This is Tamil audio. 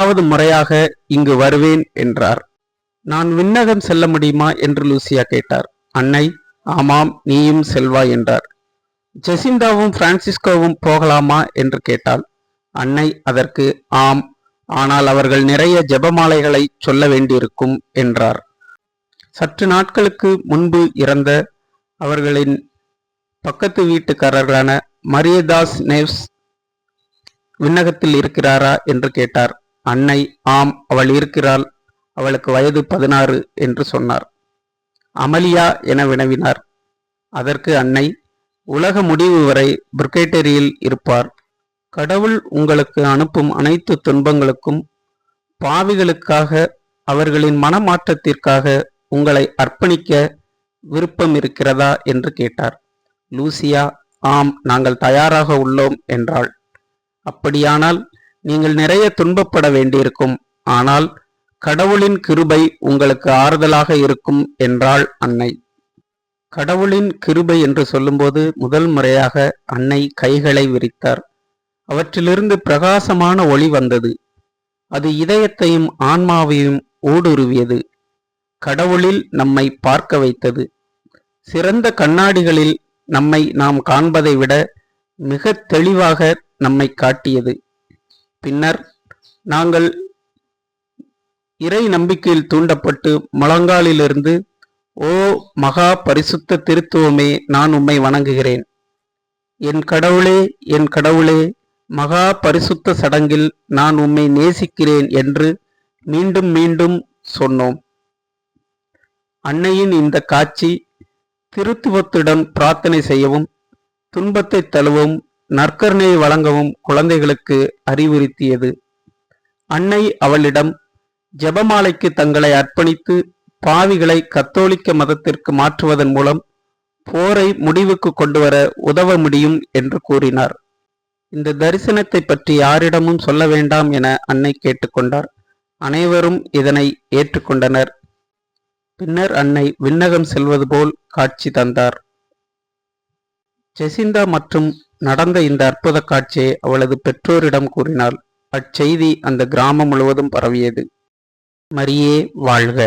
வது முறையாக இங்கு வருவேன் என்றார். நான் விண்ணகம் செல்ல முடியுமா என்று லூசியா கேட்டார். அன்னை, ஆமாம், நீயும் செல்வாய் என்றார். ஜெசிந்தாவும் பிரான்சிஸ்கோவும் போகலாமா என்று கேட்டாள். அன்னை அதற்கு ஆம், ஆனால் அவர்கள் நிறைய ஜெபமாலைகளை சொல்ல வேண்டியிருக்கும் என்றார். சற்று நாட்களுக்கு முன்பு இறந்த அவர்களின் பக்கத்து வீட்டுக்காரர்களான மரியதாஸ் நேவ்ஸ் விண்ணகத்தில் இருக்கிறாரா என்று கேட்டார். அன்னை, ஆம், அவள் இருக்கிறாள், அவளுக்கு வயது 16 என்று சொன்னார். அமலியா என வினவினார். அதற்கு அன்னை, உலக முடிவு வரை புர்கேட்டரியில் இருப்பார். கடவுள் உங்களுக்கு அனுப்பும் அனைத்து துன்பங்களுக்கும் பாவிகளுக்காக அவர்களின் மனமாற்றத்திற்காக உங்களை அர்ப்பணிக்க விருப்பம் இருக்கிறதா என்று கேட்டார். லூசியா, ஆம், நாங்கள் தயாராக உள்ளோம் என்றாள். அப்படியானால் நீங்கள் நிறைய துன்பப்பட வேண்டியிருக்கும், ஆனால் கடவுளின் கிருபை உங்களுக்கு ஆறுதலாக இருக்கும் என்றாள் அன்னை. கடவுளின் கிருபை என்று சொல்லும்போது முதல் முறையாக அன்னை கைகளை விரித்தார். அவற்றிலிருந்து பிரகாசமான ஒளி வந்தது. அது இதயத்தையும் ஆன்மாவையும் ஊடுருவியது. கடவுளில் நம்மை பார்க்க வைத்தது. சிறந்த கண்ணாடிகளில் நம்மை நாம் காண்பதை விட மிக தெளிவாக நம்மை காட்டியது. பின்னர் நாங்கள் இறை நம்பிக்கையில் தூண்டப்பட்டு முழங்காலிலிருந்து, ஓ மகா பரிசுத்த திருத்துவமே, நான் உம்மை வணங்குகிறேன், என் கடவுளே, என் கடவுளே, மகா பரிசுத்த சடங்கில் நான் உம்மை நேசிக்கிறேன் என்று மீண்டும் மீண்டும் சொன்னோம். அன்னையின் இந்த காட்சி திருத்துவத்துடன் பிரார்த்தனை செய்யவும் துன்பத்தை தழுவும் நற்கருணையை வழங்கவும் குழந்தைகளுக்கு அறிவுறுத்தியது. அன்னை அவளிடம் ஜெபமாலைக்கு தங்களை அர்ப்பணித்து பாவிகளை கத்தோலிக்க மதத்திற்கு மாற்றுவதன் மூலம் போரை முடிவுக்கு கொண்டுவர உதவ முடியும் என்று கூறினார். இந்த தரிசனத்தை பற்றி யாரிடமும் சொல்ல வேண்டாம் என அன்னை கேட்டுக்கொண்டார். அனைவரும் இதனை ஏற்றுக்கொண்டனர். பின்னர் அன்னை விண்ணகம் செல்வது போல் காட்சி தந்தார். ஜெசிந்தா மற்றும் நடந்த இந்த அற்புத காட்சியை அவளது பெற்றோரிடம் கூறினாள். அச்செய்தி அந்த கிராமம் முழுவதும் பரவியது. மரியே வாழ்க!